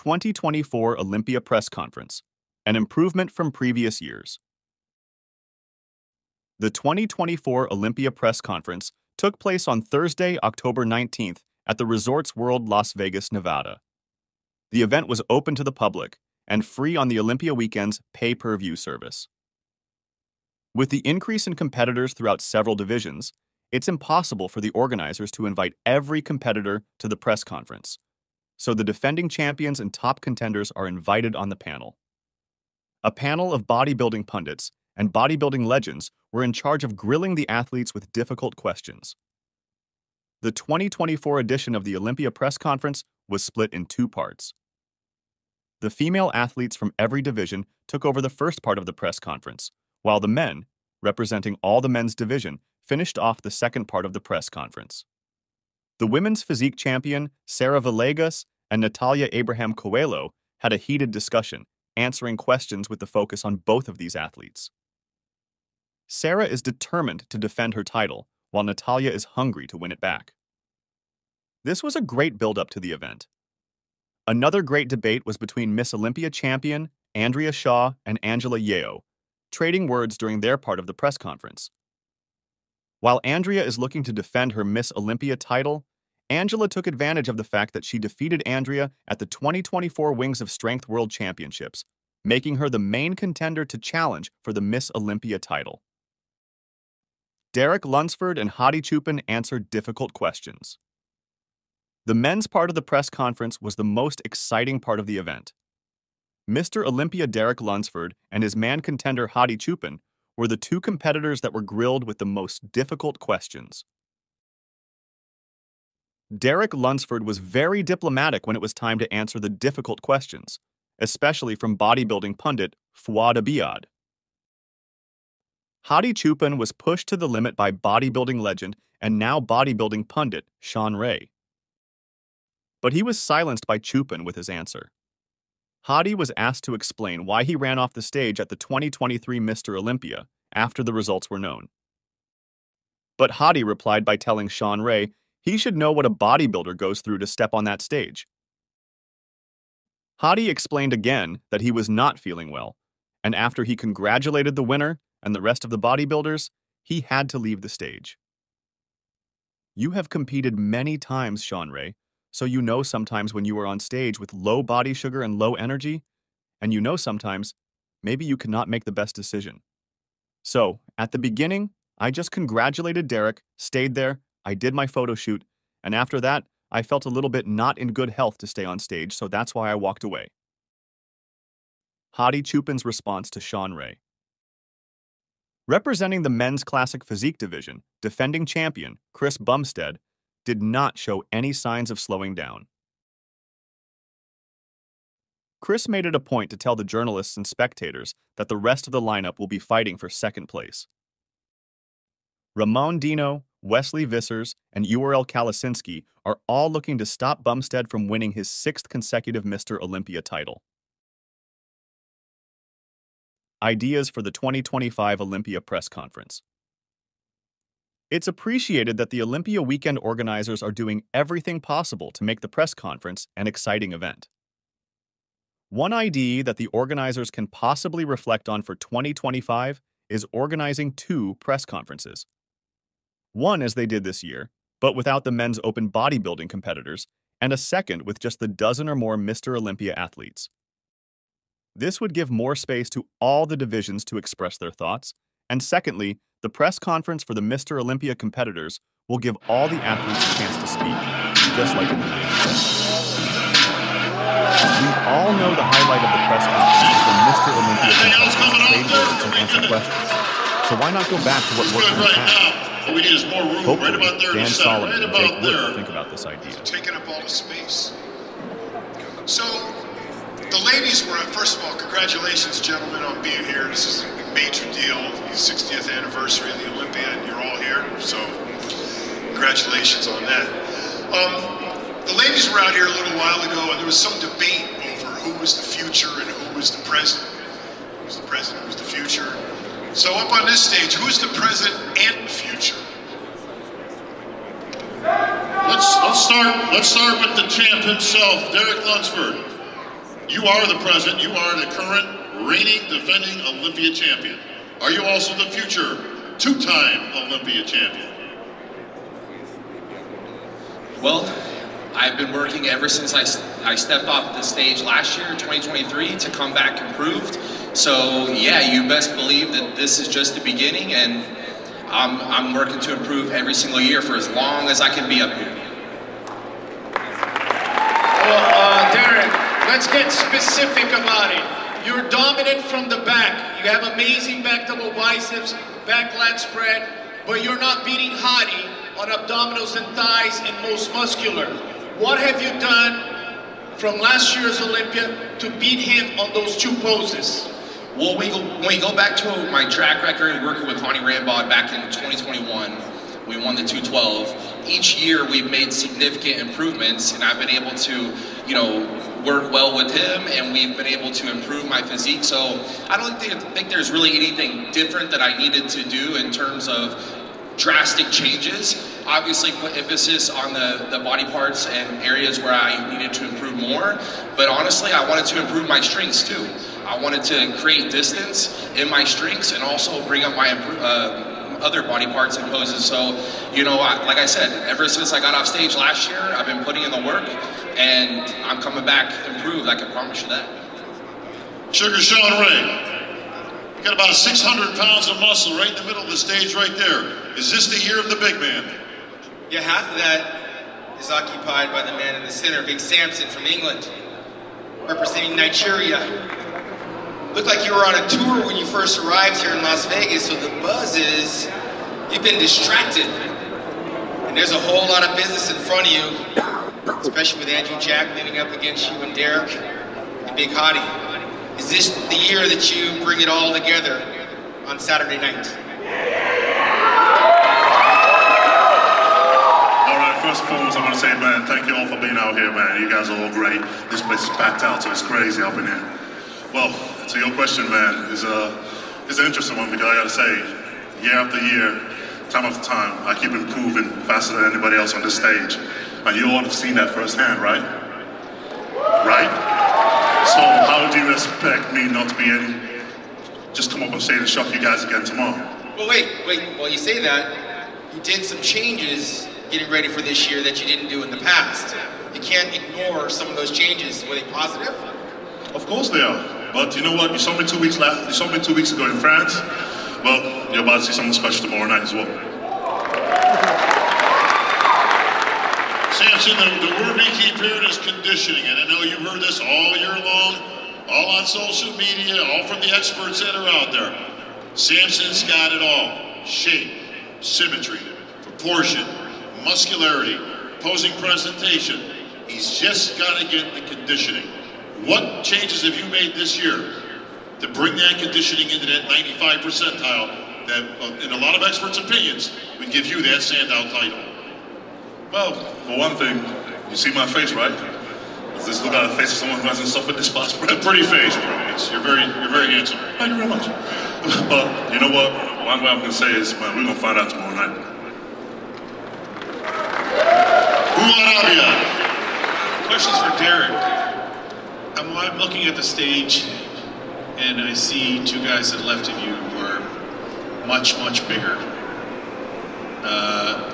2024 Olympia Press Conference, an improvement from previous years. The 2024 Olympia Press Conference took place on Thursday, October 19th at the Resorts World Las Vegas, Nevada. The event was open to the public and free on the Olympia Weekend's pay-per-view service. With the increase in competitors throughout several divisions, it's impossible for the organizers to invite every competitor to the press conference, so the defending champions and top contenders are invited on the panel. A panel of bodybuilding pundits and bodybuilding legends were in charge of grilling the athletes with difficult questions. The 2024 edition of the Olympia Press Conference was split in two parts. The female athletes from every division took over the first part of the press conference, while the men, representing all the men's division, finished off the second part of the press conference. The women's physique champion, Sarah Villegas, and Natalia Abraham Coelho had a heated discussion, answering questions with the focus on both of these athletes. Sarah is determined to defend her title, while Natalia is hungry to win it back. This was a great build-up to the event. Another great debate was between Miss Olympia champion Andrea Shaw and Angela Yeo, trading words during their part of the press conference. While Andrea is looking to defend her Miss Olympia title, Angela took advantage of the fact that she defeated Andrea at the 2024 Wings of Strength World Championships, making her the main contender to challenge for the Miss Olympia title. Derek Lunsford and Hadi Chupin answered difficult questions. The men's part of the press conference was the most exciting part of the event. Mr. Olympia Derek Lunsford and his man contender Hadi Chupin were the two competitors that were grilled with the most difficult questions. Derek Lunsford was very diplomatic when it was time to answer the difficult questions, especially from bodybuilding pundit Fouad Abiad. Hadi Chupin was pushed to the limit by bodybuilding legend and now bodybuilding pundit Sean Ray. But he was silenced by Chupin with his answer. Hadi was asked to explain why he ran off the stage at the 2023 Mr. Olympia after the results were known. But Hadi replied by telling Sean Ray he should know what a bodybuilder goes through to step on that stage. Hadi explained again that he was not feeling well, and after he congratulated the winner and the rest of the bodybuilders, he had to leave the stage. You have competed many times, Sean Ray, so you know sometimes when you are on stage with low body sugar and low energy, and you know sometimes maybe you cannot make the best decision. So, at the beginning, I just congratulated Derek, stayed there, I did my photo shoot, and after that, I felt a little bit not in good health to stay on stage, so that's why I walked away. Hadi Chupin's response to Sean Ray. Representing the men's classic physique division, defending champion Chris Bumstead did not show any signs of slowing down. Chris made it a point to tell the journalists and spectators that the rest of the lineup will be fighting for second place. Ramon Dino, Wesley Vissers, and URL Kalasinski are all looking to stop Bumstead from winning his sixth consecutive Mr. Olympia title. Ideas for the 2025 Olympia Press Conference. It's appreciated that the Olympia Weekend organizers are doing everything possible to make the press conference an exciting event. One idea that the organizers can possibly reflect on for 2025 is organizing two press conferences. One as they did this year, but without the men's open bodybuilding competitors, and a second with just the dozen or more Mr. Olympia athletes. This would give more space to all the divisions to express their thoughts, and secondly, the press conference for the Mr. Olympia competitors will give all the athletes a chance to speak, just like in the 90s. We all know the highlight of the press conference is when Mr. Olympia competitors trade words and answer questions. So why not go back to what worked in the past? We need more room. Hopefully, right about there Dan Solomon and Jake Wood will think about this idea. Taking up all the space. So, the ladies were, first of all, congratulations, gentlemen, on being here. This is a major deal, the 60th anniversary of the Olympia, and you're all here, so congratulations on that. The ladies were out here a little while ago, and there was some debate over who was the future and who was the present. Who was the present, who was the future? So up on this stage, who's the present and future? Let's start with the champ himself, Derek Lunsford. You are the present, you are the current reigning, defending Olympia champion. Are you also the future two-time Olympia champion? Well, I've been working ever since I stepped off the stage last year, 2023, to come back improved. So yeah, you best believe that this is just the beginning, and I'm working to improve every single year for as long as I can be up here. Well, Derek, let's get specific about it. You're dominant from the back. You have amazing back double biceps, back lat spread, but you're not beating Hadi on abdominals and thighs and most muscular. What have you done from last year's Olympia to beat him on those two poses? Well, when we go back to my track record working with Connie Rambod back in 2021, we won the 212. Each year we've made significant improvements, and I've been able to, work well with him, and we've been able to improve my physique. So I don't think there's really anything different that I needed to do in terms of drastic changes. Obviously put emphasis on the body parts and areas where I needed to improve more, but honestly I wanted to improve my strengths too. I wanted to create distance in my strengths and also bring up my other body parts and poses. So, like I said, ever since I got off stage last year, I've been putting in the work, and I'm coming back improved, I can promise you that. Sugar Sean Ray, you got about 600 pounds of muscle right in the middle of the stage right there. Is this the year of the big man? Yeah, half of that is occupied by the man in the center, Big Samson from England, representing Nigeria. Looked like you were on a tour when you first arrived here in Las Vegas, so the buzz is you've been distracted. And there's a whole lot of business in front of you, especially with Andrew Jack leaning up against you and Derek and Big Hadi. Is this the year that you bring it all together on Saturday night? All right, first and foremost, I want to say, man, thank you all for being out here, man. You guys are all great. This place is packed out, so it's crazy up in here. Well, to your question, man, is an interesting one, because I gotta say, year after year, time after time, I keep improving faster than anybody else on this stage. And you all have seen that firsthand, right? Right? So how do you expect me not to be just come up on stage and shock you guys again tomorrow? Well, wait, while you say that, you did some changes getting ready for this year that you didn't do in the past. You can't ignore some of those changes. Were they positive? Of course they are. But you know what? You saw me 2 weeks ago in France. Well, you're about to see something special tomorrow night as well. Samson, the word we keep hearing is conditioning, and I know you've heard this all year long, all on social media, all from the experts that are out there. Samson's got it all. Shape, symmetry, proportion, muscularity, posing presentation. He's just got to get the conditioning. What changes have you made this year to bring that conditioning into that 95 percentile that, in a lot of experts' opinions, would give you that standout title? Well, for one thing, you see my face, right? Does this look like the face of someone who hasn't suffered this past spread? A pretty face, bro. You're very handsome. Thank you very much. But you know what? One way I'm gonna say is, man, we're gonna find out tomorrow night. Questions for Derek. I'm looking at the stage, and I see two guys to the left of you who are much, much bigger.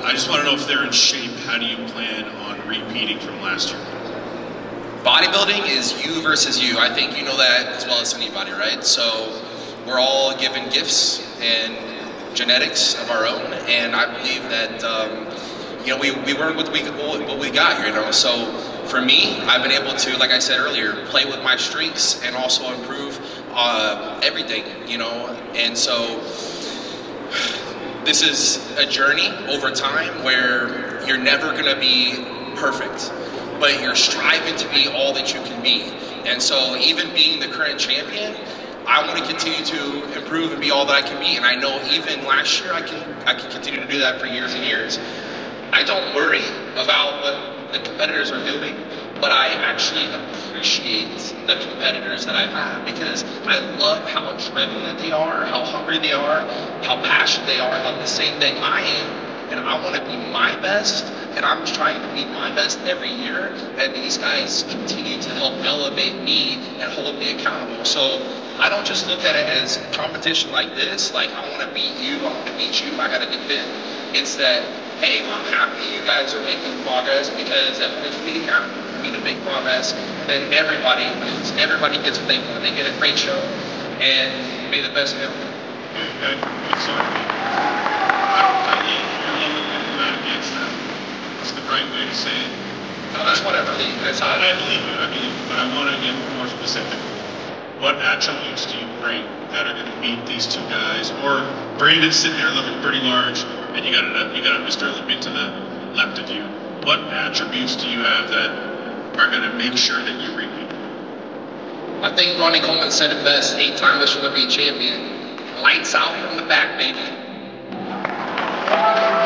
I just want to know if they're in shape. How do you plan on repeating from last year? Bodybuilding is you versus you. I think you know that as well as anybody, right? So we're all given gifts and genetics of our own, and I believe that we work with what we got here, So for me, I've been able to, like I said earlier, play with my strengths and also improve everything, And so this is a journey over time where you're never going to be perfect, but you're striving to be all that you can be. And so even being the current champion, I want to continue to improve and be all that I can be. And I know even last year I can continue to do that for years and years. I don't worry about what the competitors are doing, but I actually appreciate the competitors that I have, because I love how driven that they are, how hungry they are, how passionate they are about the same thing I am, and I want to be my best and I'm trying to be my best every year, and these guys continue to help elevate me and hold me accountable. So I don't just look at it as competition like this, like I want to beat you, I want to beat you, I got to defend. It's that, hey, I'm happy you guys are making progress, because if we have me to make progress, then everybody wins. Everybody gets what they want. They get a great show, and may the best win. That's the right way to say it. No, that's what I believe. That's how I believe it, but I want to get more specific. What attributes do you bring that are going to beat these two guys? Or Brandon's sitting there looking pretty large, and you got Mr. Olympia to the left of you. What attributes do you have that are going to make sure that you repeat? I think Ronnie Coleman said it best, 8-time Mr. Olympia champion. Lights out from the back, baby.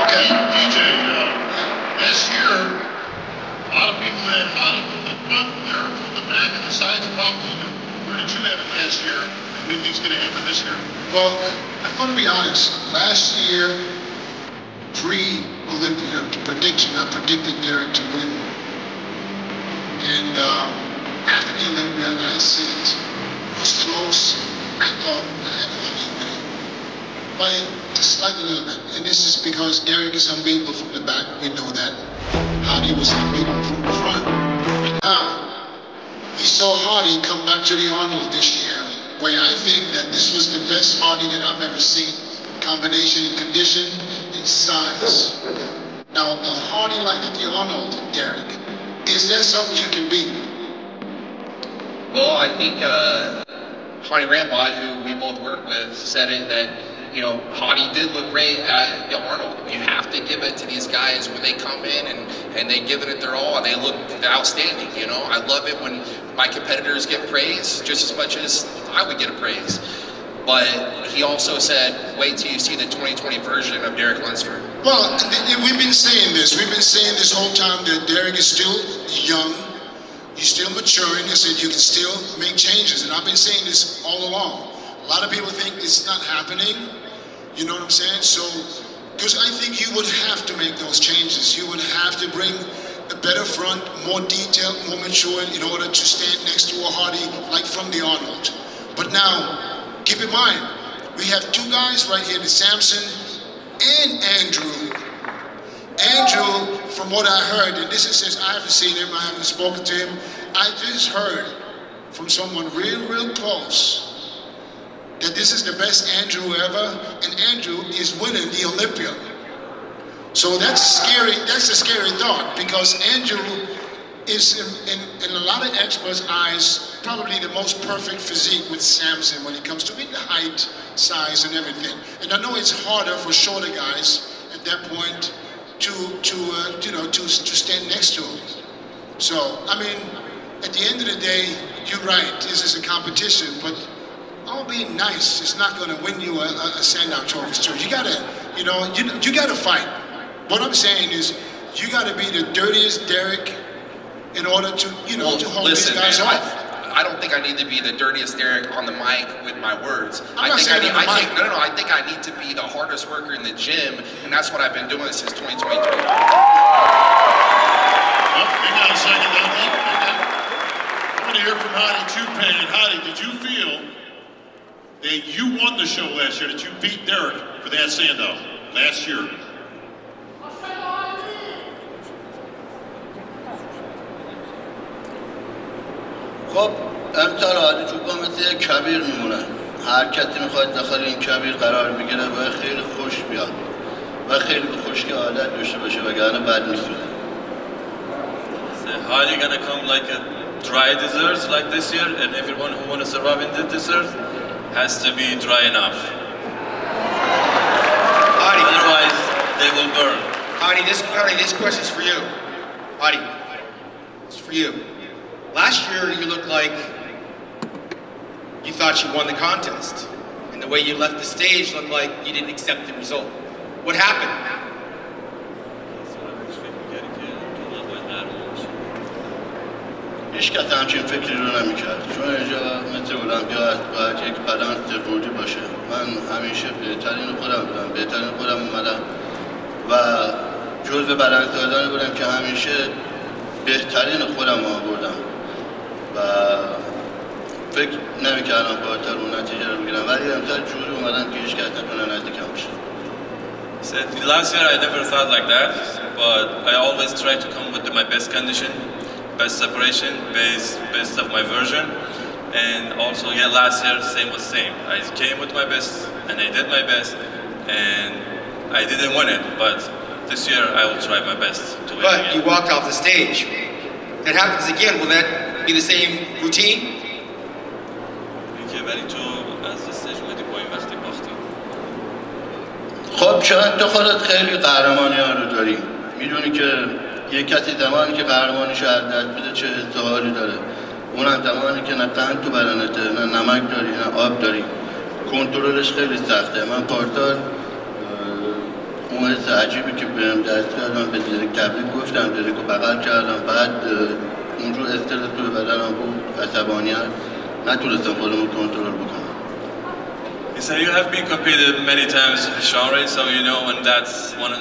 Okay, DJ, last year, a lot of people had the front there from the back and the sides probably. Where did you have it last year? And what do you think's going to happen this year? Well, I'm going to be honest. Last year, pre-Olympia prediction, I predicted Derek to win. And after the Olympia, I said it was close. I thought I had a winning by just like a little bit. And this is because Derek is unbeatable from the back. We know that. Hardy was unbeatable from the front. Now, we saw Hardy come back to the Arnold this year, where I think that this was the best Hardy that I've ever seen. Combination in condition and size. Now, a Hardy like the Arnold, Derek, is that something you can beat? Well, I think Hardy Rampart, who we both work with, said it that, you know, Hardy did look great at Arnold. You have to give it to these guys when they come in and they give it their all, and they look outstanding, you know. I love it when my competitors get praise just as much as I would get a praise. But he also said, wait till you see the 2020 version of Derek Lunsford. Well, we've been saying this. We've been saying this whole time that Derek is still young. He's still maturing. I said you can still make changes. And I've been saying this all along. A lot of people think it's not happening. You know what I'm saying? So, because I think you would have to make those changes. You would have to bring a better front, more detailed, more mature in order to stand next to a Hardy like from the Arnold. But now, keep in mind, we have two guys right here, the Samson and Andrew. Andrew, from what I heard, and this is since I haven't seen him, I haven't spoken to him, I just heard from someone real close that this is the best Andrew ever, and Andrew is winning the Olympia. So that's scary. That's a scary thought, because Andrew is, in a lot of experts' eyes, probably the most perfect physique with Samson when it comes to the height, size, and everything. And I know it's harder for shorter guys at that point to stand next to him. So I mean, at the end of the day, you're right. This is a competition, but all being nice is not going to win you a Sandow Trophy. So you gotta, you gotta fight. What I'm saying is, you gotta be the dirtiest Derek in order to, to hold these guys off. I don't think I need to be the dirtiest Derek on the mic with my words. I think I need to be the hardest worker in the gym, and that's what I've been doing since 2023. Well, hang on a second, I want to hear from Hardy too, Penn. Hardy, did you feel that you won the show last year, that you beat Derek for that Sandow last year? خب امثال عادی توپا مثل یک کبیر میمونن. حرکتی میخواد داخل این کبیر قرار بگیره و خیلی خوش بیاد و خیلی به خشکی عادت داشته باشه وگرنه بد میسوزه. So how are you gonna come like a dry desert like this year, and everyone who want to survive in the desert has to be dry enough. Hardy, otherwise they will burn. Hardy, this question's for you. Hardy, it's for you. Last year, you looked like you thought you won the contest. And the way you left the stage looked like you didn't accept the result. What happened? هیچ کس همچین فکری رو نمی‌کرد. چون اینجا مثل المپیا باید یک بدن تربوردی باشه. من همیشه بهترین خودم بودم. بهترین خودم اومدم و جزو برندگان بودم که همیشه بهترین خودم آوردم و فکر نمی‌کردم بالاتر اون نتیجه رو بگیرم ولی امسال جوری اومدم که هیچ کس نتونه نزدیکم بشه. Said last year I never thought like that, but I always try to come with my best condition, best separation, best of my version, and also last year same was same. I came with my best and I did my best, and I didn't win it, but this year I will try my best to win. But again. you walked off the stage. It happens again. Will that be the same routine? ولی تو از استیج اومدی پایین وقتی باختی. خب شاید تو خودت خیلی قهرمانی ها رو داری. میدونی که یه کسی زمانی که قهرمانیش رو از دست میده چه حالی داره. اونم زمانی که نه قند تو بدنته، نه نمک داری، نه آب داری. کنترلش خیلی سخته. من پارسال اون حس عجیبی که بهم دست کردم به دیرک تبریک گفتم، دیرک رو بغل کردم، بعد اونجور استرس تو بدنم بود، عصبانیت، نتونستم خودمو کنترل بکنم. He said you have been competed many times, Sean, right? So you know when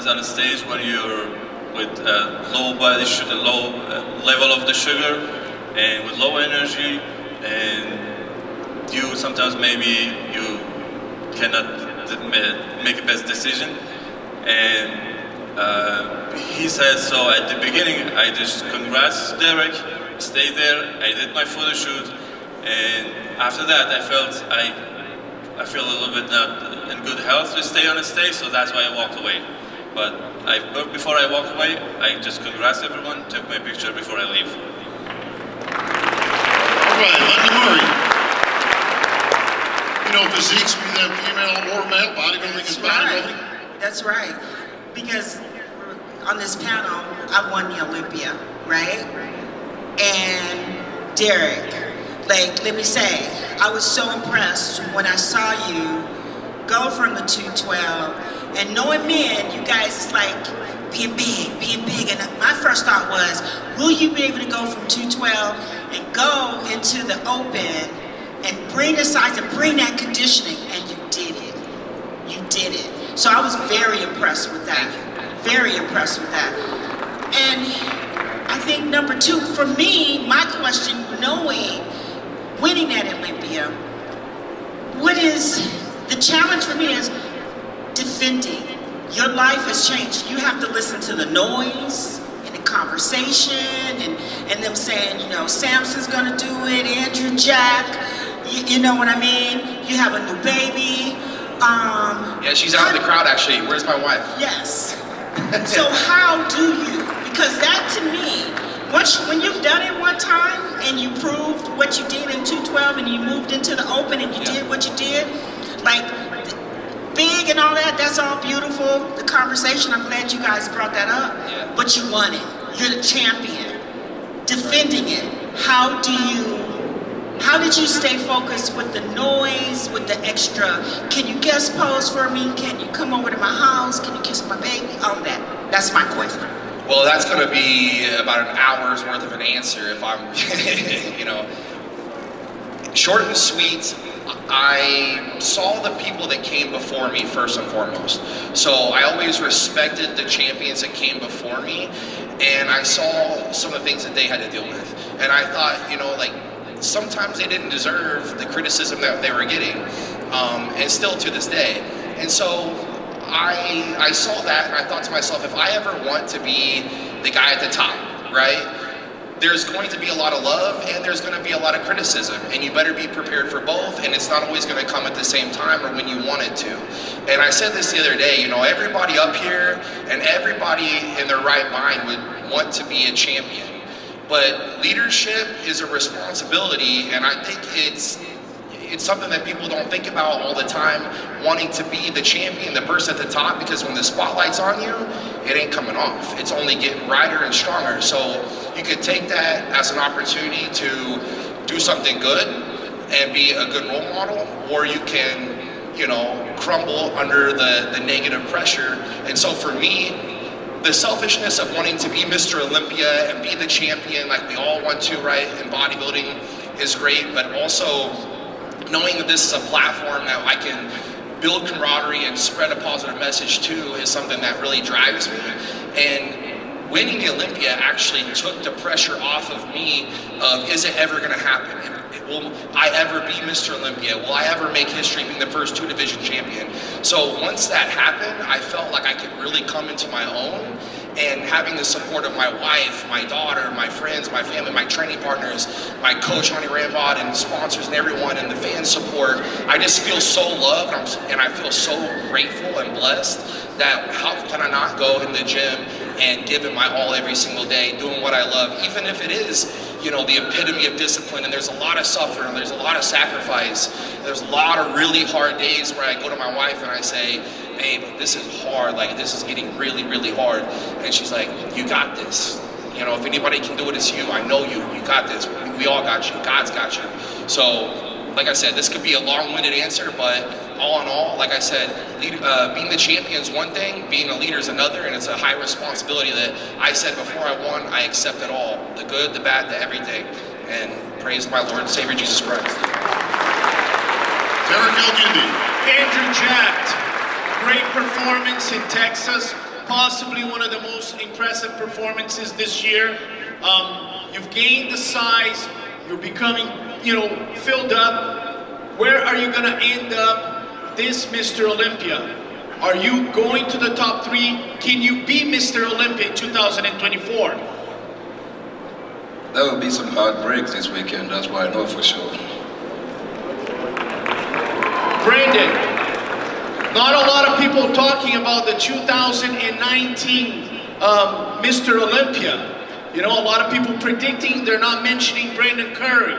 is on a stage when you're with low low level of the sugar and with low energy, and you sometimes maybe you cannot make a best decision. And he said so at the beginning. I just congrats Derek, stay there. I did my photo shoot, and after that I feel a little bit not in good health to stay on the stage, so that's why I walked away. But before I walked away, I just congrats everyone, took my picture before I leave. All right, Lenny Murray. You know, physiques be that female or male, bodybuilding is bodybuilding. That's right. Because on this panel, I won the Olympia, right? And Derek, like, let me say, I was so impressed when I saw you go from the 212, and knowing men, you guys is like being big. And my first thought was, will you be able to go from 212 and go into the open and bring the size and bring that conditioning? And you did it. You did it. So I was very impressed with that. Very impressed with that. And I think number two, for me, my question, winning that Olympia, what is the challenge for me is defending. Your life has changed. You have to listen to the noise and the conversation and them saying, you know, Samson's gonna do it, Andrew Jack, you know what I mean? You have a new baby. Yeah, she's out in the crowd actually. Where's my wife? Yes. So how do you, because that to me, when you've done it one time and you proved what you did in 212 and you moved into the open and you did what you did, like big and all that, that's all beautiful. The conversation, I'm glad you guys brought that up, but you won it. You're the champion. Defending it, how did you stay focused with the noise, with the extra, can you guest pose for me? Can you come over to my house? Can you kiss my baby? All that. That's my question. Well, that's going to be about an hour's worth of an answer if I'm, you know, short and sweet. I saw the people that came before me first and foremost. So I always respected the champions that came before me, and I saw some of the things that they had to deal with. And I thought, you know, like, sometimes they didn't deserve the criticism that they were getting, and still to this day. And so I saw that and I thought to myself, if I ever want to be the guy at the top, right, there's going to be a lot of love and there's going to be a lot of criticism, and you better be prepared for both, and it's not always going to come at the same time or when you want it to. And I said this the other day, you know, everybody up here and everybody in their right mind would want to be a champion. But leadership is a responsibility, and I think it's something that people don't think about all the time, wanting to be the champion, the person at the top, because when the spotlight's on you, it ain't coming off. It's only getting brighter and stronger. So you could take that as an opportunity to do something good and be a good role model, or you can, you know, crumble under the negative pressure. And so for me, the selfishness of wanting to be Mr. Olympia and be the champion like we all want to, right, in bodybuilding is great, but also knowing that this is a platform that I can build camaraderie and spread a positive message too is something that really drives me. And winning the Olympia actually took the pressure off of me of, is it ever gonna happen? Will I ever be Mr. Olympia? Will I ever make history being the first 2 division champion? So once that happened, I felt like I could really come into my own, and having the support of my wife, my daughter, my friends, my family, my training partners, my coach, Honey Rambod, and sponsors and everyone, and the fan support, I just feel so loved, and I feel so grateful and blessed that how can I not go in the gym and give it my all every single day, doing what I love, even if it is, you know, the epitome of discipline, and there's a lot of suffering, there's a lot of sacrifice, there's a lot of really hard days where I go to my wife and I say, babe, this is hard, like this is getting really, really hard. And she's like, you got this. You know, if anybody can do it, it's you. I know you, you got this. We all got you, God's got you. So, like I said, this could be a long-winded answer, but all in all, like I said, being the champion is one thing, being a leader is another, and it's a high responsibility that I said before I won, I accept it all. The good, the bad, the everything. And praise my Lord and Savior Jesus Christ. Derek Elgindy. Andrew Jacked. Great performance in Texas, possibly one of the most impressive performances this year. You've gained the size, you're becoming, you know, filled up. Where are you gonna end up this Mr. Olympia? Are you going to the top 3? Can you be Mr. Olympia in 2024? There will be some hard breaks this weekend, that's what I know for sure. Brandon. Not a lot of people talking about the 2019 Mr. Olympia. You know, a lot of people predicting, they're not mentioning Brandon Curry.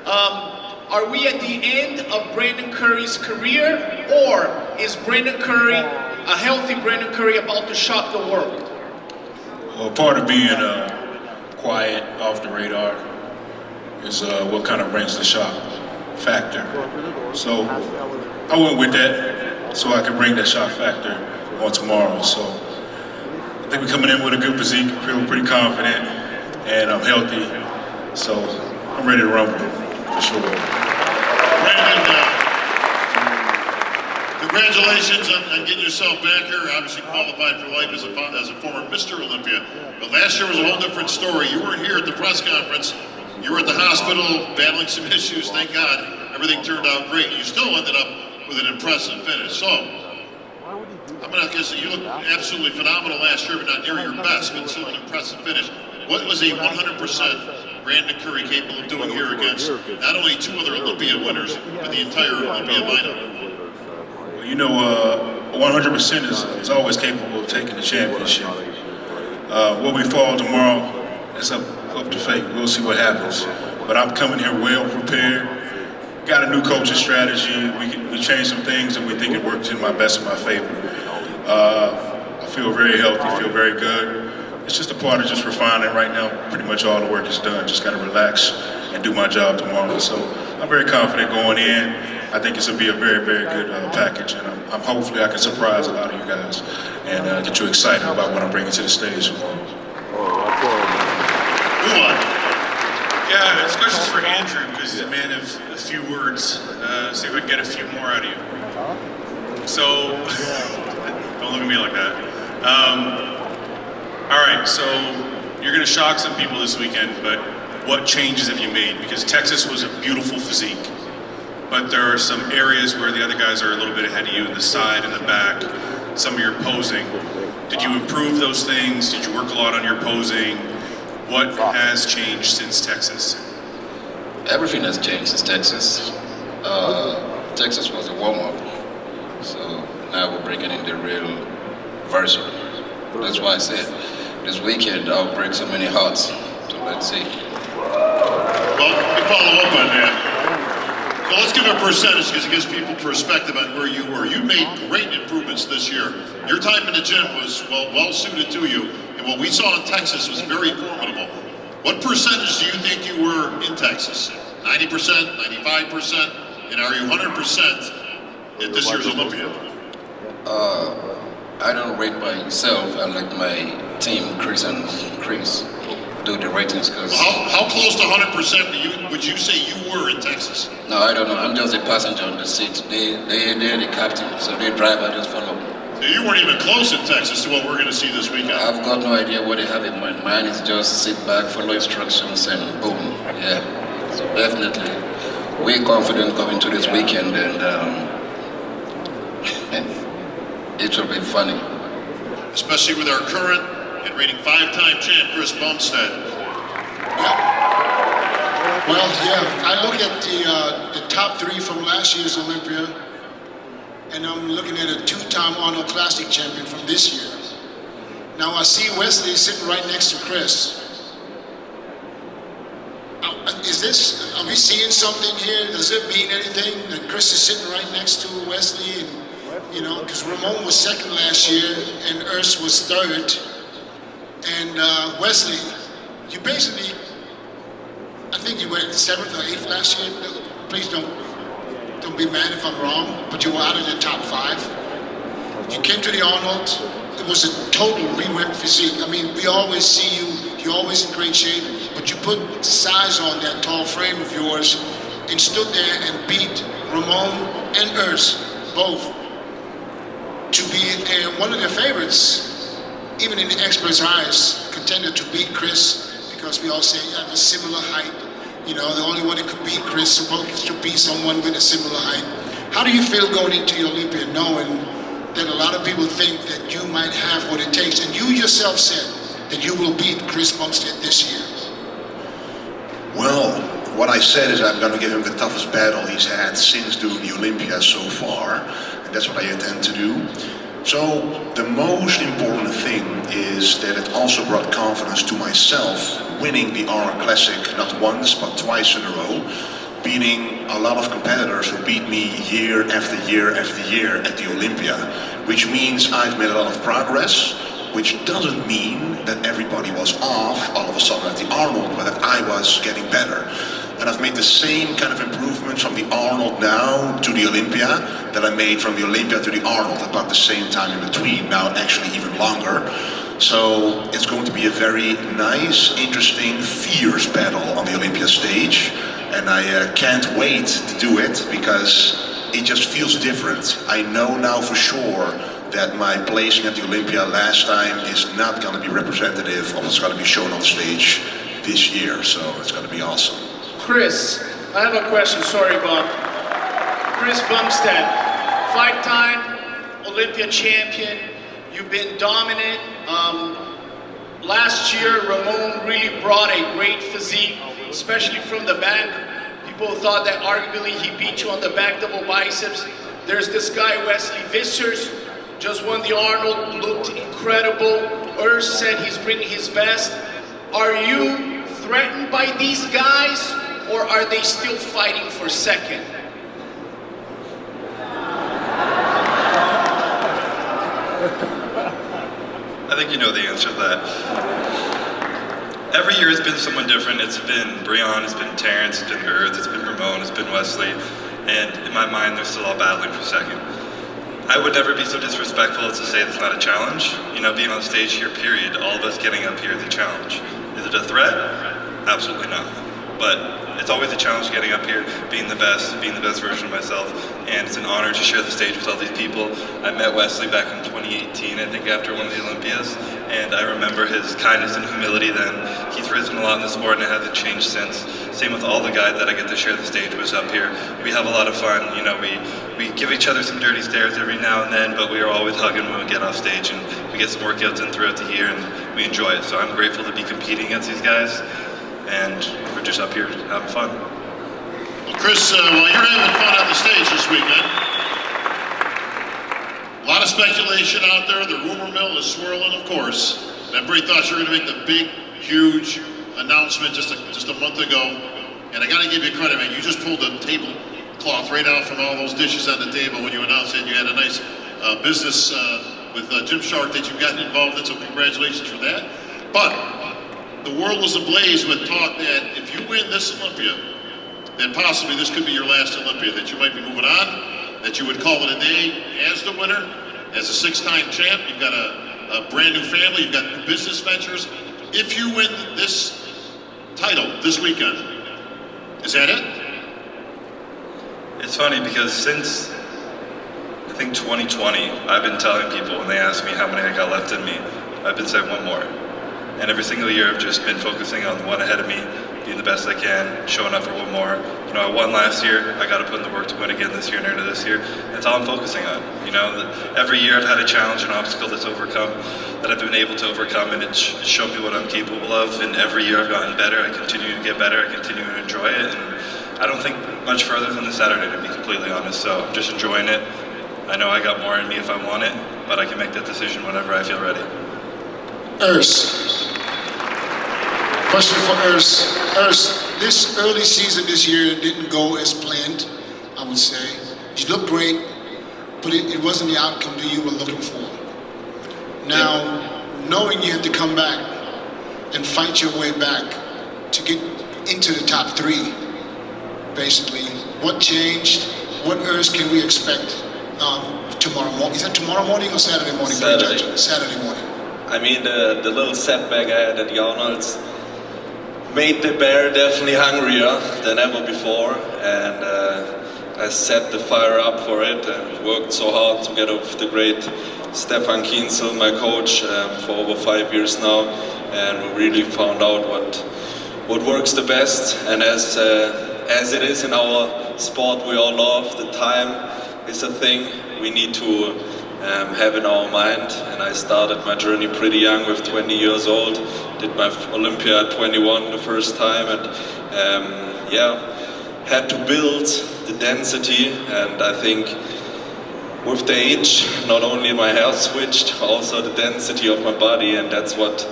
Are we at the end of Brandon Curry's career, or is Brandon Curry, a healthy Brandon Curry, about to shock the world? Well, part of being quiet, off the radar, is what kind of brings the shock factor. So I went with that, so I can bring that shock factor on tomorrow. So I think we're coming in with a good physique, feel pretty confident, and I'm healthy. So I'm ready to rumble, for sure. Brandon, congratulations on getting yourself back here. Obviously qualified for life as a former Mr. Olympia. But last year was a whole different story. You weren't here at the press conference. You were at the hospital battling some issues. Thank God everything turned out great. You still ended up with an impressive finish. So, I'm going to guess that you looked absolutely phenomenal last year, but not near your best, but still an impressive finish. What was a 100% Brandon Curry capable of doing here against not only 2 other Olympia winners, but the entire Olympia lineup? Well, you know, 100% is always capable of taking the championship. Where we fall tomorrow, it's up to fate. We'll see what happens. But I'm coming here well prepared. Got a new coaching strategy. We changed some things, and we think it works in my favor. I feel very healthy, feel very good. It's just a part of just refining right now. Pretty much all the work is done. Just got to relax and do my job tomorrow. So I'm very confident going in. I think it's going to be a very, very good package, and I'm hopefully I can surprise a lot of you guys and get you excited about what I'm bringing to the stage tomorrow. Yeah, this question's for Andrew, because he's a man of a few words. See if we can get a few more out of you. So, don't look at me like that. All right, so you're going to shock some people this weekend, but what changes have you made? Because Texas was a beautiful physique, but there are some areas where the other guys are a little bit ahead of you in the side and the back, some of your posing. Did you improve those things? Did you work a lot on your posing? What has changed since Texas? Everything has changed since Texas. Texas was a warm-up, so now we're bringing in the real version. That's why I said this weekend I'll break so many hearts, so let's see. Well, let me follow up on that. Well, let's give a percentage because it gives people perspective on where you were. You made great improvements this year. Your time in the gym was, well suited to you. And what we saw in Texas was very formidable. What percentage do you think you were in Texas? 90%, 95%? And are you 100% at this year's Olympia? I don't rate myself. I let my team increase and increase. do the ratings. Cause how close to 100% would you say you were in Texas? No, I don't know. I'm just a passenger on the seat. They're the captain, so they drive, I just follow. So you weren't even close in Texas to what we're going to see this weekend. I've got no idea what they have in mind. Mine is just sit back, follow instructions, and boom. Yeah. So definitely, we're confident coming to this weekend, and it will be funny. Especially with our current and reigning 5-time champ, Chris Bumstead. Yeah. Well, yeah, I look at the top 3 from last year's Olympia, and I'm looking at a 2-time Arnold Classic champion from this year. Now I see Wesley sitting right next to Chris. Are we seeing something here? Does it mean anything that Chris is sitting right next to Wesley? And, you know, because Ramon was 2nd last year and Urs was 3rd. And Wesley, you basically, I think you were 7th or 8th last year. Please don't be mad if I'm wrong, but you were out of the top 5. You came to the Arnold. It was a total revamped physique. I mean, we always see you're always in great shape, but you put size on that tall frame of yours and stood there and beat Ramon and Urs, both, to be one of their favorites, even in the experts' eyes, contender to beat Chris, because we all say you have a similar height. You know, the only one that could beat Chris supposed to be someone with a similar height. How do you feel going into the Olympia, knowing that a lot of people think that you might have what it takes, and you yourself said that you will beat Chris Bumstead this year? Well, what I said is I'm going to give him the toughest battle he's had since doing the Olympia so far, and that's what I intend to do. So the most important thing is that it also brought confidence to myself, winning the Arnold Classic not once but twice in a row, beating a lot of competitors who beat me year after year after year at the Olympia, which means I've made a lot of progress, which doesn't mean that everybody was off all of a sudden at the Arnold, but that I was getting better. And I've made the same kind of improvements from the Arnold now to the Olympia that I made from the Olympia to the Arnold, about the same time in between, now actually even longer. So it's going to be a very nice, interesting, fierce battle on the Olympia stage. And I can't wait to do it because it just feels different. I know now for sure that my placing at the Olympia last time is not going to be representative of what's going to be shown on the stage this year. So it's going to be awesome. Chris, I have a question. Sorry, Bob. Chris Bumstead, 5-time Olympia champion. You've been dominant. Last year, Ramon really brought a great physique, especially from the back. People thought that arguably he beat you on the back double biceps. There's this guy, Wesley Vissers, just won the Arnold, looked incredible. Urs said he's bringing his best. Are you threatened by these guys, or are they still fighting for 2nd? I think you know the answer to that. Every year it's been someone different. It's been Breon, it's been Terrence, it's been Earth, it's been Ramon, it's been Wesley, and in my mind they're still all battling for 2nd. I would never be so disrespectful as to say it's not a challenge. You know, being on stage here, period, all of us getting up here is a challenge. Is it a threat? Absolutely not. But it's always a challenge getting up here, being the best version of myself, and it's an honor to share the stage with all these people. I met Wesley back in 2018, I think, after one of the Olympias, and I remember his kindness and humility then. He's risen a lot in the sport and it hasn't changed since. Same with all the guys that I get to share the stage with up here. We have a lot of fun, you know, we give each other some dirty stares every now and then, but we are always hugging when we get off stage, and we get some workouts in throughout the year, and we enjoy it. So I'm grateful to be competing against these guys, and we're just up here having fun. Well, Chris, while you're having fun on the stage this weekend, a lot of speculation out there. The rumor mill is swirling, of course. And everybody thought you were going to make the big, huge announcement just a month ago. And I got to give you credit, man. You just pulled the tablecloth right out from all those dishes on the table when you announced it. You had a nice business with Jim Shark that you've gotten involved in, so congratulations for that. But the world was ablaze with talk that if you win this Olympia, then possibly this could be your last Olympia, that you might be moving on, that you would call it a day as the winner, as a 6-time champ. You've got a brand new family, you've got new business ventures. if you win this title this weekend, is that it? It's funny because since I think 2020, I've been telling people when they ask me how many I got left in me, I've been saying one more. And every single year I've just been focusing on the one ahead of me, being the best I can, showing up for one more. You know, I won last year, I got to put in the work to win again this year and into this year. That's all I'm focusing on. You know, every year I've had a challenge, an obstacle that's overcome, that I've been able to overcome, and it's shown me what I'm capable of. And every year I've gotten better, I continue to get better, I continue to enjoy it. And I don't think much further than this Saturday, to be completely honest. So I'm just enjoying it. I know I got more in me if I want it, but I can make that decision whenever I feel ready. Urs. Question for Urs. Urs, this early season this year didn't go as planned, I would say. You looked great, but it wasn't the outcome that you were looking for. Now, knowing you had to come back and fight your way back to get into the top 3, basically, what changed? What Urs can we expect tomorrow morning? Is that tomorrow morning or Saturday morning? Saturday. Saturday morning. I mean, the little setback I had at the Arnolds made the bear definitely hungrier than ever before, and I set the fire up for it and worked so hard together with the great Stefan Kienzel, my coach, for over 5 years now, and we really found out what works the best. And as it is in our sport we all love, the time is a thing we need to have in our mind. And I started my journey pretty young, with 20 years old. Did my Olympia at 21 the first time, and yeah, had to build the density. And I think with the age, not only my health switched, also the density of my body, and that's what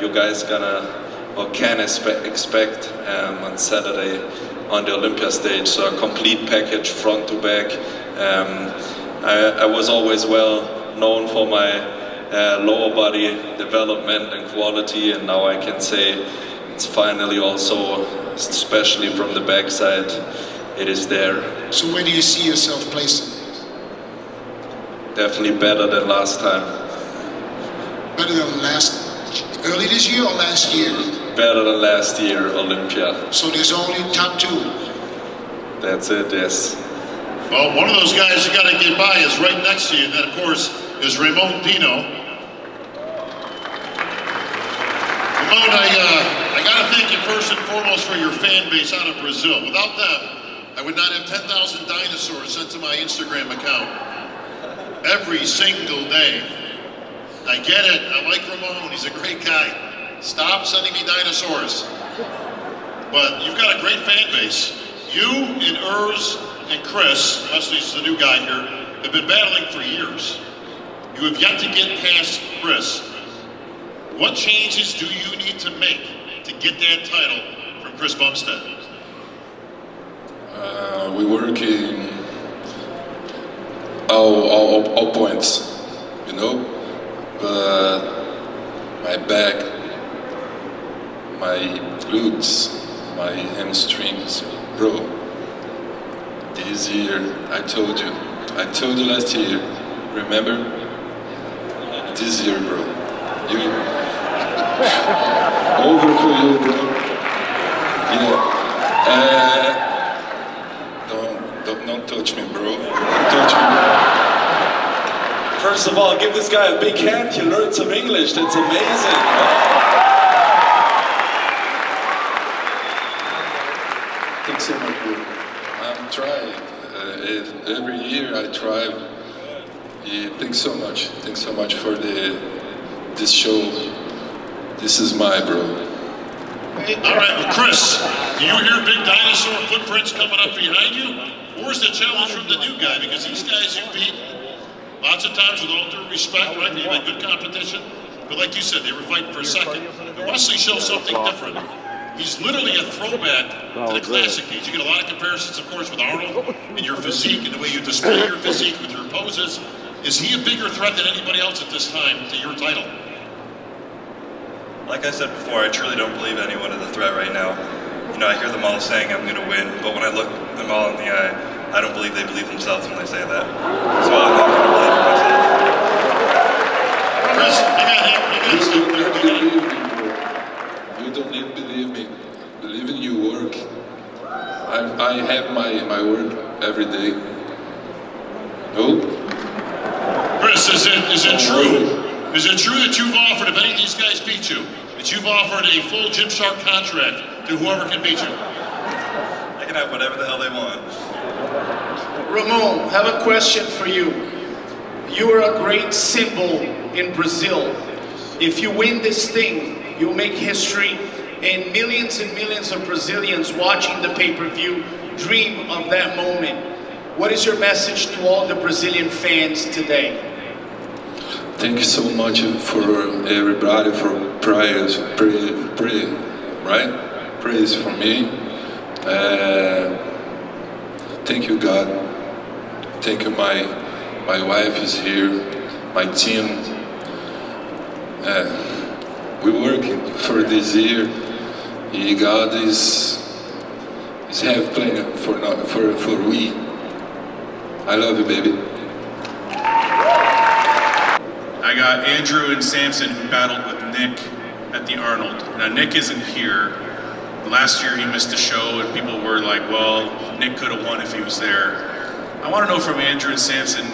you guys can expect on Saturday on the Olympia stage. So a complete package, front to back. I was always well known for my lower body development and quality, and now I can say it's finally also, especially from the backside, it is there. So where do you see yourself placing? Definitely better than last time. Better than early this year or last year? Better than last year, Olympia. So there's only top 2? That's it, yes. Well, one of those guys you got to get by is right next to you, and that, of course, is Ramon Pino. Ramon, I got to thank you first and foremost for your fan base out of Brazil. Without them, I would not have 10,000 dinosaurs sent to my Instagram account every single day. I get it. I like Ramon. He's a great guy. Stop sending me dinosaurs. But you've got a great fan base. You and Urs and Chris, Leslie's the new guy here, have been battling for years. You have yet to get past Chris. What changes do you need to make to get that title from Chris Bumstead? We work in all points, you know, but my back, my glutes, my hamstrings, bro. This year, I told you last year, remember? This year, bro. Over for you, bro. Yeah. Don't touch me, bro. Don't touch me, bro. First of all, give this guy a big hand. He learned some English. That's amazing. Thanks so much, bro. I'm trying. Every year I try. Yeah, thanks so much. Thanks so much for this show. This is my bro. All right, well, Chris, do you hear big dinosaur footprints coming up behind you? Or is the challenge from the new guy? Because these guys you beat lots of times, with all due respect, right? You had good competition. But like you said, they were fighting for a second. But Wesley shows something different. He's literally a throwback to the classic days. You get a lot of comparisons, of course, with Arnold and your physique and the way you display your physique with your poses. Is he a bigger threat than anybody else at this time to your title? Like I said before, I truly don't believe anyone is a threat right now. You know, I hear them all saying I'm going to win, but when I look them all in the eye, I don't believe they believe themselves when they say that. So I'm not going to believe myself. Chris, you got him. You got him. is it true? Is it true that you've offered, if any of these guys beat you, that you've offered a full Gymshark contract to whoever can beat you? They can have whatever the hell they want. Ramon, have a question for you. You are a great symbol in Brazil. If you win this thing, you'll make history, and millions of Brazilians watching the pay-per-view dream of that moment. What is your message to all the Brazilian fans today? Thank you so much for everybody for prayers, praise for me. Thank you, God. Thank you, my wife is here, my team. We're working for this year. God is have planned for we. I love you, baby. I got Andrew and Samson who battled with Nick at the Arnold. Now Nick isn't here. Last year he missed a show and people were like, well, Nick could have won if he was there. I want to know from Andrew and Samson,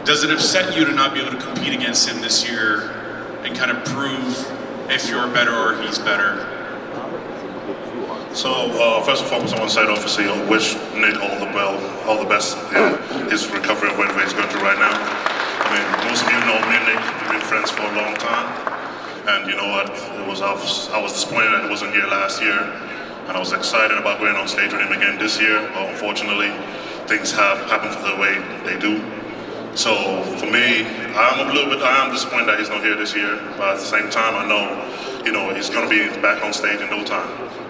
does it upset you to not be able to compete against him this year and kind of prove if you're better or he's better? So, first and foremost, I want to say, obviously, I wish Nick all the best in his recovery of whatever he's going through right now. I mean, most of you know me and Nick, we've been friends for a long time. And you know what, I was disappointed that he wasn't here last year. And I was excited about going on stage with him again this year, but unfortunately, things have happened the way they do. So, for me, I am disappointed that he's not here this year, but at the same time, I know, you know, he's going to be back on stage in no time.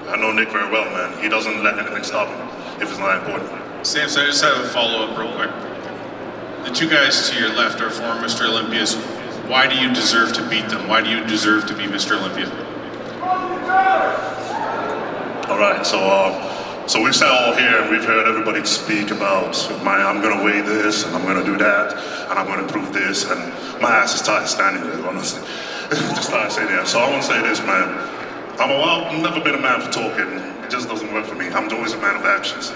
I know Nick very well, man. He doesn't let anything stop him if it's not important. Samson, I just have a follow-up real quick. The two guys to your left are former Mr. Olympias. Why do you deserve to beat them? Why do you deserve to be Mr. Olympia? All right, so we've sat all here and we've heard everybody speak about I'm going to weigh this and I'm going to do that and I'm going to prove this, and my ass is tired standing there, honestly. Just like I say there. So I want to say this, man. I've never been a man for talking. It just doesn't work for me. I'm always a man of actions.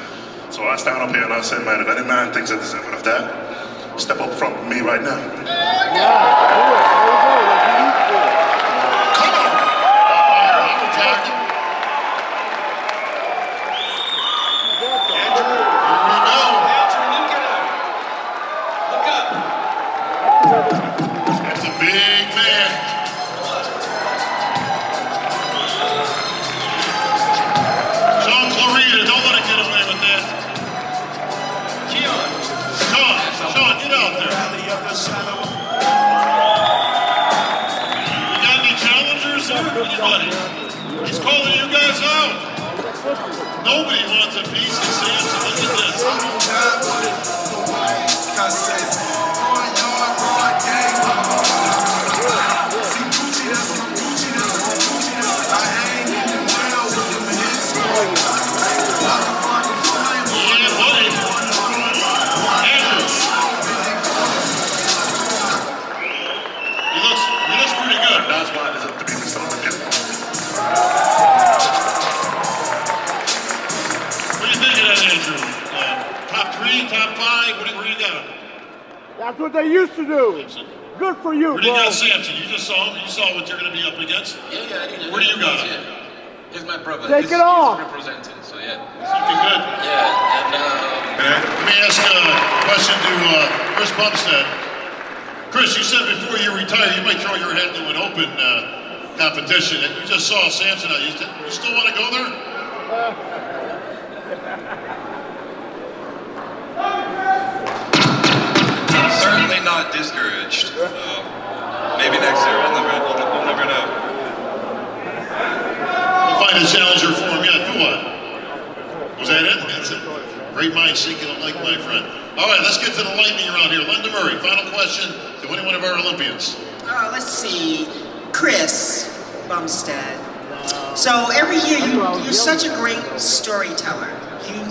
So I stand up here and I say, man, if any man thinks I deserve of that, step up front with me right now. Come on! I'm attacking. Andrew, here we go. Andrew, look up. That's a big man. Don't let it get away with that. Sean, get out there. You got any challengers here? Anybody? He's calling you guys out. Nobody wants a piece of Samson. Look at top five, where you got him? That's what they used to do. Good for you, Where do you got Samson? You just saw him? You saw what you're going to be up against? Yeah. Where do you got him? Yeah. He's my brother. Take it off. He's representing, so yeah. Looking good. Yeah, and let me ask a question to Chris Bumstead. Chris, you said before you retire, you might throw your head into an open competition. You just saw Samson. You still want to go there? Certainly not discouraged. So maybe next year. We'll never know. We'll find a challenger for him. Yeah, what? Was that it? That's it. Great minds thinking alike, my friend. All right, let's get to the lightning around here. Linda Murray, final question to any one of our Olympians. Let's see, Chris Bumstead. So every year you're such a great storyteller.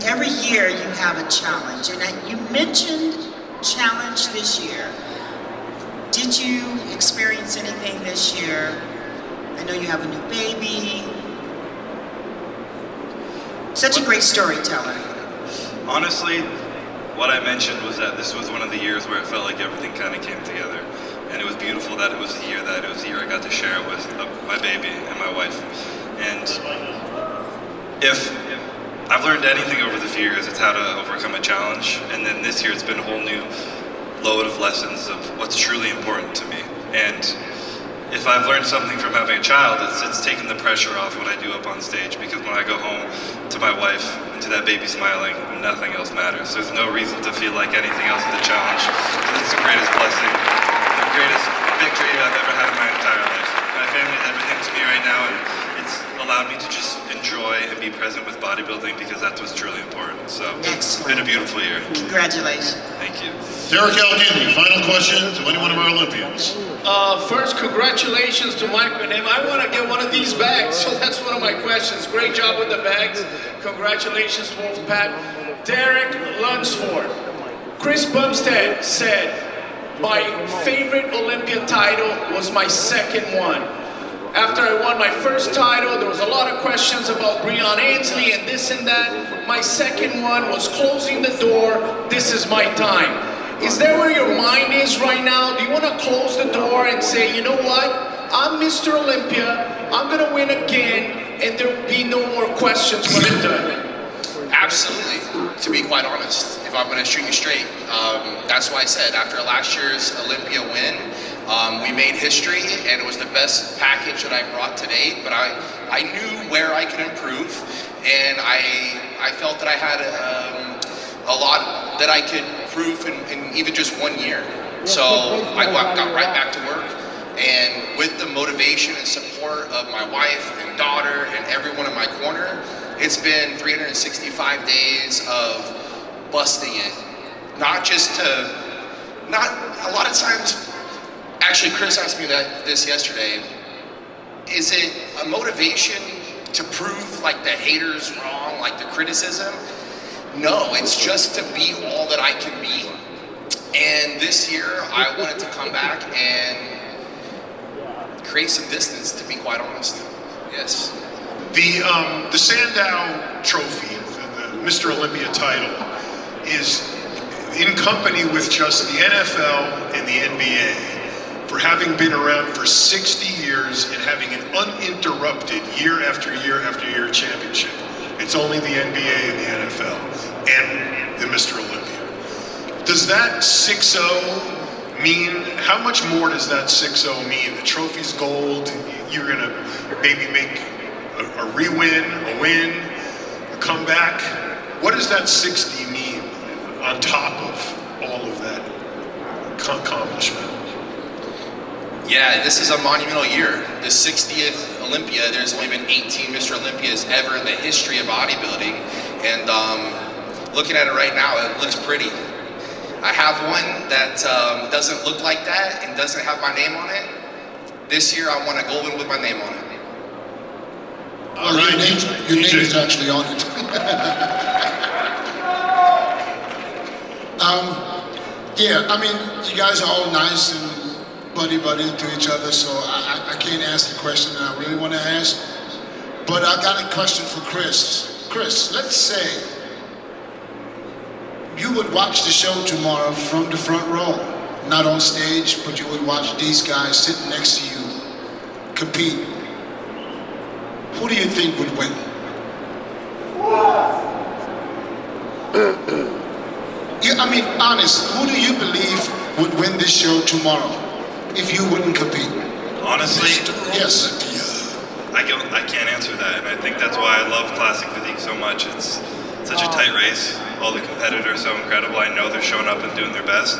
Every year you have a challenge, and you mentioned challenge this year. Did you experience anything this year? I know you have a new baby. Such a great storyteller. Honestly, what I mentioned was that this was one of the years where it felt like everything kind of came together. And it was beautiful that it was the year I got to share it with my baby and my wife. And if I've learned anything over the few years, it's how to overcome a challenge. And then this year it's been a whole new load of lessons of what's truly important to me. And if I've learned something from having a child, it's taken the pressure off what I do up on stage, because when I go home to my wife and to that baby smiling, nothing else matters. There's no reason to feel like anything else is a challenge. It's the greatest blessing, the greatest victory I've ever had in my entire life. My family is everything to me right now, and it's allowed me to just enjoy and be present with bodybuilding, because that's what's truly important. So it's been a beautiful year. Congratulations. Thank you. Derek Algindi, final question to any one of our Olympians. First, congratulations to Mike and him. I want to get one of these bags, so that's one of my questions. Great job with the bags. Congratulations, Wolfpack. Derek Lunsford. Chris Bumstead said, my favorite Olympia title was my second one. After I won my first title, there was a lot of questions about Breon Ansley and this and that. My second one was closing the door. This is my time. Is that where your mind is right now? Do you want to close the door and say, you know what? I'm Mr. Olympia. I'm going to win again, and there will be no more questions when I'm done. Absolutely, to be quite honest, if I'm going to shoot you straight. That's why I said after last year's Olympia win, we made history, and it was the best package that I brought to date, but I knew where I could improve, and I felt that I had a lot that I could prove in even just 1 year. So I got right back to work, and with the motivation and support of my wife and daughter and everyone in my corner, it's been 365 days of busting it. Not a lot of times. Actually, Chris asked me this yesterday. Is it a motivation to prove like the haters wrong, like the criticism? No, it's just to be all that I can be. And this year, I wanted to come back and create some distance, to be quite honest. Yes. The Sandow Trophy, the Mr. Olympia title, is in company with just the NFL and the NBA for having been around for 60 years and having an uninterrupted year after year after year championship. It's only the NBA and the NFL and the Mr. Olympia. Does that 6-0 mean, how much more does that 6-0 mean? The trophy's gold, you're gonna maybe make a re-win, a win, a comeback. What does that 60 mean on top of all of that accomplishment? Yeah, this is a monumental year. The 60th Olympia, there's only been 18 Mr. Olympias ever in the history of bodybuilding. And looking at it right now, it looks pretty. I have one that doesn't look like that and doesn't have my name on it. This year, I want a golden with my name on it. All right, your name is actually on it. Yeah, I mean, you guys are all nice and buddy to each other, so I can't ask the question that I really want to ask. But I got a question for Chris. Chris, let's say you would watch the show tomorrow from the front row, not on stage, but you would watch these guys sitting next to you compete. Who do you think would win? Yeah, I mean, honest, who do you believe would win this show tomorrow if you wouldn't compete? Honestly, yes. I can't answer that, and I think that's why I love Classic Physique so much. It's such a tight race. All the competitors are so incredible. I know they're showing up and doing their best.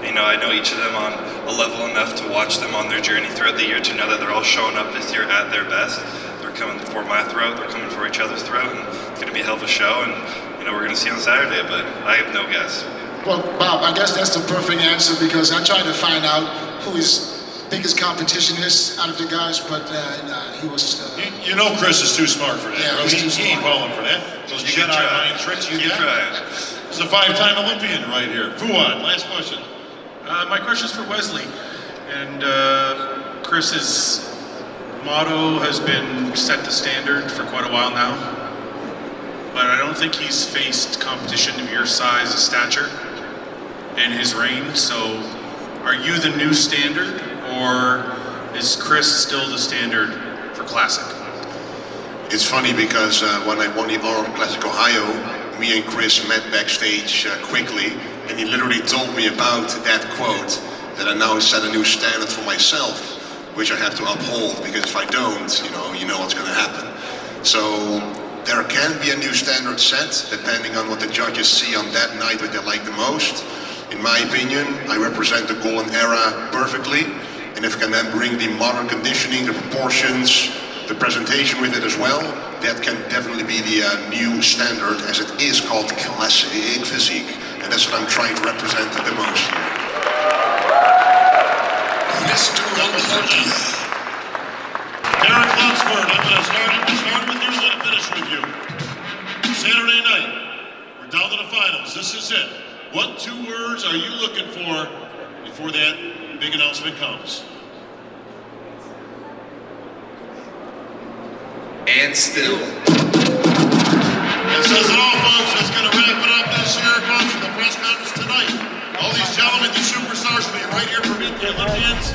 You know, I know each of them on a level enough to watch them on their journey throughout the year to know that they're all showing up this year at their best. They're coming for my throat, they're coming for each other's throat, and it's going to be a hell of a show, and you know, we're going to see on Saturday, but I have no guess. Well, Bob, I guess that's the perfect answer, because I tried to find out who his biggest competition is out of the guys, but he was... you know Chris is too smart for that. Yeah, he ain't falling for that. So you got our tricks, you got it. He's a 5-time Olympian right here. Fuad, last question. My question is for Wesley. And Chris's motto has been set the standard for quite a while now. but I don't think he's faced competition of your size and stature in his reign. So are you the new standard, or is Chris still the standard for Classic? It's funny because when I won the Honor of Classic Ohio, me and Chris met backstage quickly, and he literally told me about that quote, that I now set a new standard for myself, which I have to uphold, because if I don't, you know what's going to happen. So there can be a new standard set, depending on what the judges see on that night, what they like the most. In my opinion, I represent the golden era perfectly, and if I can then bring the modern conditioning, the proportions, the presentation with it as well, that can definitely be the new standard, as it is called classic physique, and that's what I'm trying to represent the most here. Mr. Olympia. Derek Lunsford, I'm going to start with you, I'm going to finish with you. Saturday night, we're down to the finals. This is it. What 2 words are you looking for before that big announcement comes? And still. That says it all, folks. That's going to wrap it up this year, folks, for the press conference tonight. All these gentlemen, these superstars, will be right here for Meet the Olympians.